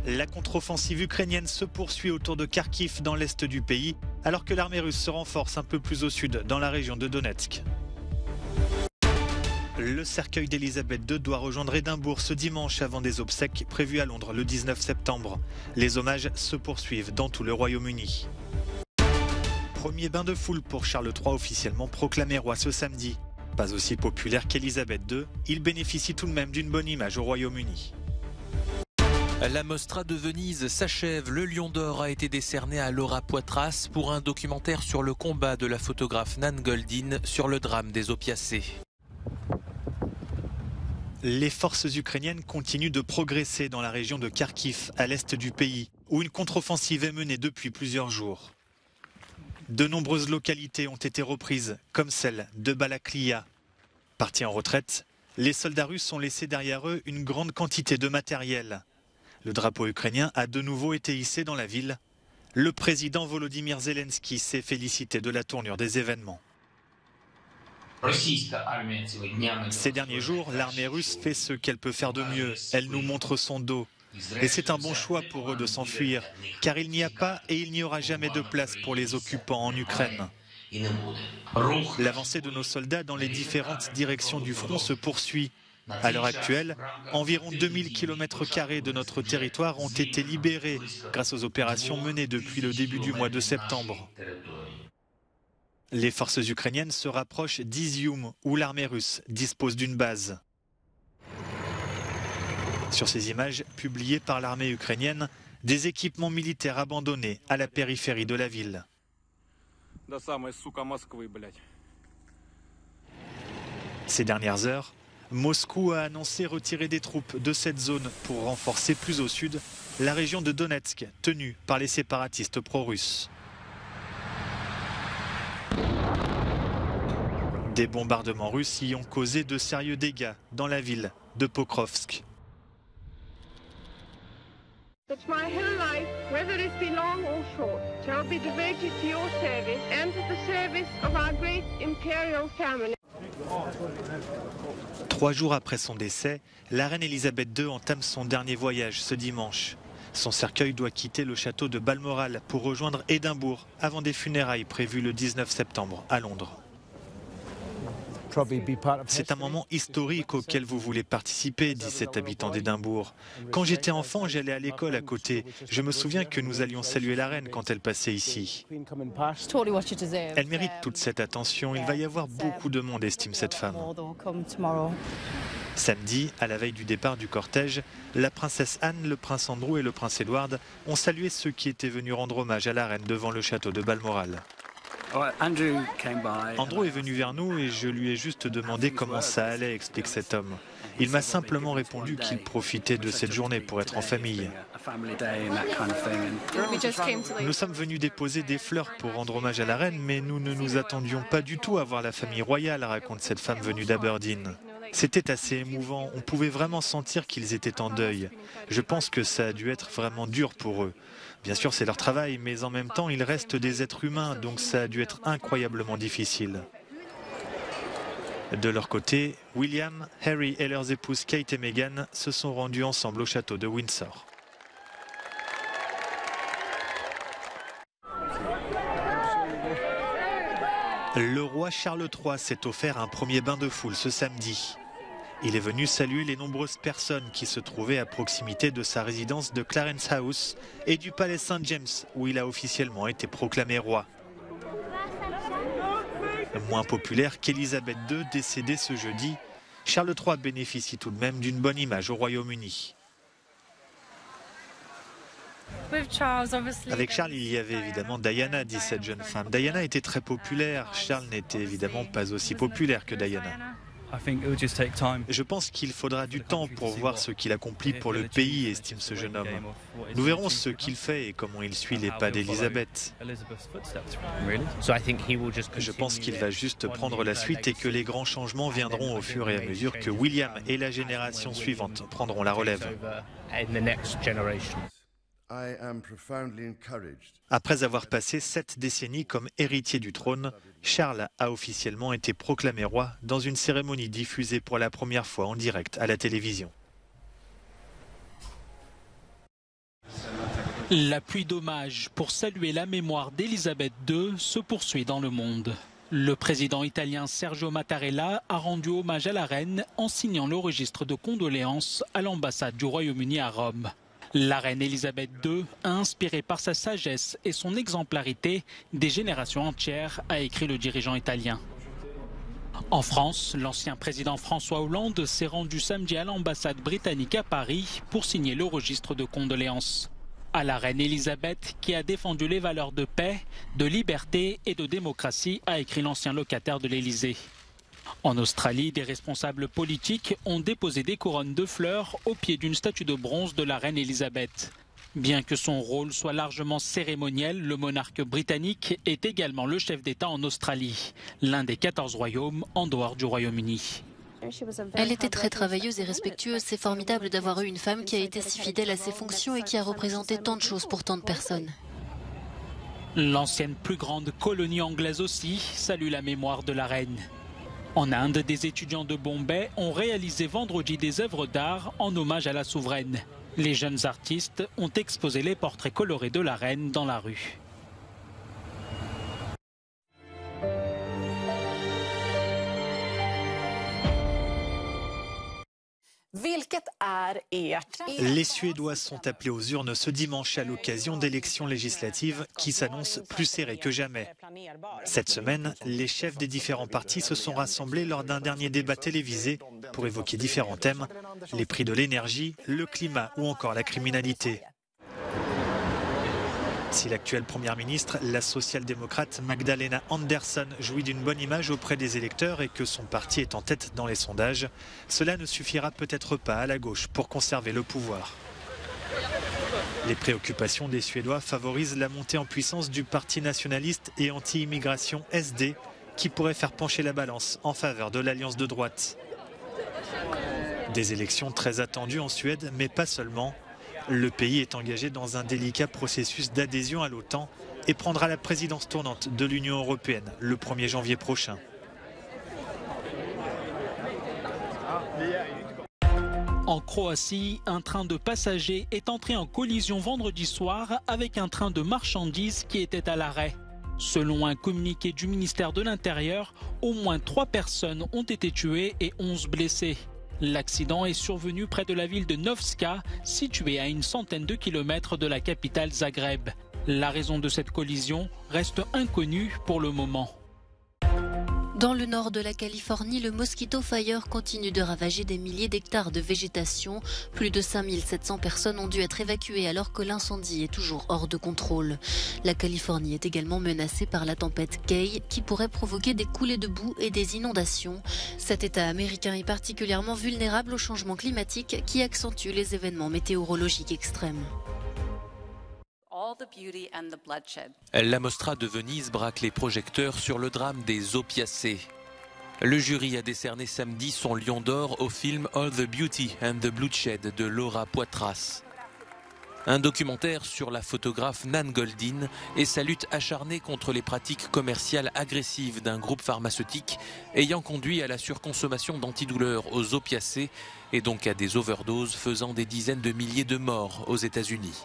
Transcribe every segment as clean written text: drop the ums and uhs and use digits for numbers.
La contre-offensive ukrainienne se poursuit autour de Kharkiv dans l'est du pays, alors que l'armée russe se renforce un peu plus au sud, dans la région de Donetsk. Le cercueil d'Élisabeth II doit rejoindre Édimbourg ce dimanche avant des obsèques prévues à Londres le 19 septembre. Les hommages se poursuivent dans tout le Royaume-Uni. Premier bain de foule pour Charles III, officiellement proclamé roi ce samedi. Pas aussi populaire qu'Élisabeth II, il bénéficie tout de même d'une bonne image au Royaume-Uni. La Mostra de Venise s'achève. Le Lion d'Or a été décerné à Laura Poitras pour un documentaire sur le combat de la photographe Nan Goldin sur le drame des opiacés. Les forces ukrainiennes continuent de progresser dans la région de Kharkiv, à l'est du pays, où une contre-offensive est menée depuis plusieurs jours. De nombreuses localités ont été reprises, comme celle de Balaklia. Partis en retraite, les soldats russes ont laissé derrière eux une grande quantité de matériel. Le drapeau ukrainien a de nouveau été hissé dans la ville. Le président Volodymyr Zelensky s'est félicité de la tournure des événements. Ces derniers jours, l'armée russe fait ce qu'elle peut faire de mieux. Elle nous montre son dos. Et c'est un bon choix pour eux de s'enfuir, car il n'y a pas et il n'y aura jamais de place pour les occupants en Ukraine. L'avancée de nos soldats dans les différentes directions du front se poursuit. À l'heure actuelle, environ 2000 km² de notre territoire ont été libérés grâce aux opérations menées depuis le début du mois de septembre. Les forces ukrainiennes se rapprochent d'Izium, où l'armée russe dispose d'une base. Sur ces images publiées par l'armée ukrainienne, des équipements militaires abandonnés à la périphérie de la ville. Ces dernières heures, Moscou a annoncé retirer des troupes de cette zone pour renforcer plus au sud la région de Donetsk, tenue par les séparatistes pro-russes. Des bombardements russes y ont causé de sérieux dégâts dans la ville de Pokrovsk. That my whole life, whether it be long or short, shall be devoted to your service and to the service of our great imperial family. 3 jours après son décès, la reine Elisabeth II entame son dernier voyage ce dimanche. Son cercueil doit quitter le château de Balmoral pour rejoindre Édimbourg avant des funérailles prévues le 19 septembre à Londres. C'est un moment historique auquel vous voulez participer, dit cet habitant d'Édimbourg. Quand j'étais enfant, j'allais à l'école à côté. Je me souviens que nous allions saluer la reine quand elle passait ici. Elle mérite toute cette attention. Il va y avoir beaucoup de monde, estime cette femme. Samedi, à la veille du départ du cortège, la princesse Anne, le prince Andrew et le prince Edward ont salué ceux qui étaient venus rendre hommage à la reine devant le château de Balmoral. Andrew est venu vers nous et je lui ai juste demandé comment ça allait, explique cet homme. Il m'a simplement répondu qu'il profitait de cette journée pour être en famille. Nous sommes venus déposer des fleurs pour rendre hommage à la reine, mais nous ne nous attendions pas du tout à voir la famille royale, raconte cette femme venue d'Aberdeen. C'était assez émouvant, on pouvait vraiment sentir qu'ils étaient en deuil. Je pense que ça a dû être vraiment dur pour eux. Bien sûr, c'est leur travail, mais en même temps, ils restent des êtres humains, donc ça a dû être incroyablement difficile. De leur côté, William, Harry et leurs épouses Kate et Meghan se sont rendus ensemble au château de Windsor. Le roi Charles III s'est offert un premier bain de foule ce samedi. Il est venu saluer les nombreuses personnes qui se trouvaient à proximité de sa résidence de Clarence House et du palais St. James, où il a officiellement été proclamé roi. Moins populaire qu'Élisabeth II, décédée ce jeudi, Charles III bénéficie tout de même d'une bonne image au Royaume-Uni. Avec Charles, il y avait évidemment Diana, dit cette jeune femme. Diana était très populaire. Charles n'était évidemment pas aussi populaire que Diana. Je pense qu'il faudra du temps pour voir ce qu'il accomplit pour le pays, estime ce jeune homme. Nous verrons ce qu'il fait et comment il suit les pas d'Élisabeth. Je pense qu'il va juste prendre la suite et que les grands changements viendront au fur et à mesure que William et la génération suivante prendront la relève. Après avoir passé 7 décennies comme héritier du trône, Charles a officiellement été proclamé roi dans une cérémonie diffusée pour la première fois en direct à la télévision. La pluie d'hommages pour saluer la mémoire d'Elisabeth II se poursuit dans le monde. Le président italien Sergio Mattarella a rendu hommage à la reine en signant le registre de condoléances à l'ambassade du Royaume-Uni à Rome. La reine Elisabeth II a inspiré par sa sagesse et son exemplarité des générations entières, a écrit le dirigeant italien. En France, l'ancien président François Hollande s'est rendu samedi à l'ambassade britannique à Paris pour signer le registre de condoléances à la reine Elisabeth, qui a défendu les valeurs de paix, de liberté et de démocratie, a écrit l'ancien locataire de l'Élysée. En Australie, des responsables politiques ont déposé des couronnes de fleurs au pied d'une statue de bronze de la reine Elisabeth. Bien que son rôle soit largement cérémoniel, le monarque britannique est également le chef d'État en Australie, l'un des 14 royaumes en dehors du Royaume-Uni. Elle était très travailleuse et respectueuse. C'est formidable d'avoir eu une femme qui a été si fidèle à ses fonctions et qui a représenté tant de choses pour tant de personnes. L'ancienne plus grande colonie anglaise aussi salue la mémoire de la reine. En Inde, des étudiants de Bombay ont réalisé vendredi des œuvres d'art en hommage à la souveraine. Les jeunes artistes ont exposé les portraits colorés de la reine dans la rue. Les Suédois sont appelés aux urnes ce dimanche à l'occasion d'élections législatives qui s'annoncent plus serrées que jamais. Cette semaine, les chefs des différents partis se sont rassemblés lors d'un dernier débat télévisé pour évoquer différents thèmes, les prix de l'énergie, le climat ou encore la criminalité. Si l'actuelle première ministre, la social-démocrate Magdalena Andersson, jouit d'une bonne image auprès des électeurs et que son parti est en tête dans les sondages, cela ne suffira peut-être pas à la gauche pour conserver le pouvoir. Les préoccupations des Suédois favorisent la montée en puissance du parti nationaliste et anti-immigration SD, qui pourrait faire pencher la balance en faveur de l'alliance de droite. Des élections très attendues en Suède, mais pas seulement. Le pays est engagé dans un délicat processus d'adhésion à l'OTAN et prendra la présidence tournante de l'Union européenne le 1er janvier prochain. En Croatie, un train de passagers est entré en collision vendredi soir avec un train de marchandises qui était à l'arrêt. Selon un communiqué du ministère de l'Intérieur, au moins 3 personnes ont été tuées et 11 blessées. L'accident est survenu près de la ville de Novska, située à une centaine de kilomètres de la capitale Zagreb. La raison de cette collision reste inconnue pour le moment. Dans le nord de la Californie, le Mosquito Fire continue de ravager des milliers d'hectares de végétation. Plus de 5700 personnes ont dû être évacuées alors que l'incendie est toujours hors de contrôle. La Californie est également menacée par la tempête Kay qui pourrait provoquer des coulées de boue et des inondations. Cet État américain est particulièrement vulnérable au changement climatique qui accentue les événements météorologiques extrêmes. La Mostra de Venise braque les projecteurs sur le drame des opiacés. Le jury a décerné samedi son Lion d'Or au film All the Beauty and the Bloodshed de Laura Poitras. Un documentaire sur la photographe Nan Goldin et sa lutte acharnée contre les pratiques commerciales agressives d'un groupe pharmaceutique ayant conduit à la surconsommation d'antidouleurs aux opiacés et donc à des overdoses faisant des dizaines de milliers de morts aux États-Unis.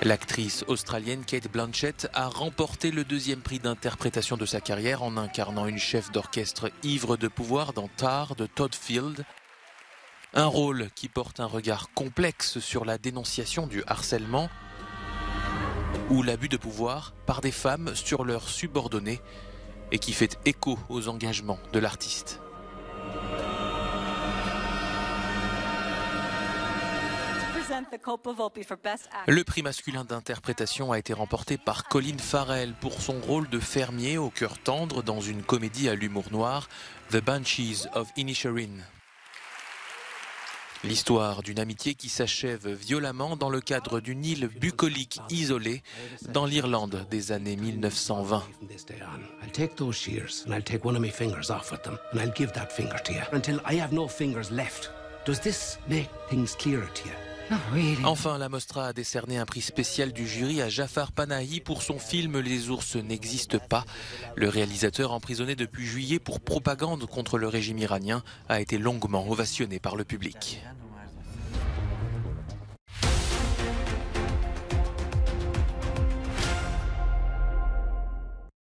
L'actrice australienne Cate Blanchett a remporté le 2e prix d'interprétation de sa carrière en incarnant une chef d'orchestre ivre de pouvoir dans Tar de Todd Field. Un rôle qui porte un regard complexe sur la dénonciation du harcèlement ou l'abus de pouvoir par des femmes sur leurs subordonnés et qui fait écho aux engagements de l'artiste. Le prix masculin d'interprétation a été remporté par Colin Farrell pour son rôle de fermier au cœur tendre dans une comédie à l'humour noir, The Banshees of Inisherin. L'histoire d'une amitié qui s'achève violemment dans le cadre d'une île bucolique isolée dans l'Irlande des années 1920. Enfin, la Mostra a décerné un prix spécial du jury à Jafar Panahi pour son film Les ours n'existent pas. Le réalisateur, emprisonné depuis juillet pour propagande contre le régime iranien, a été longuement ovationné par le public.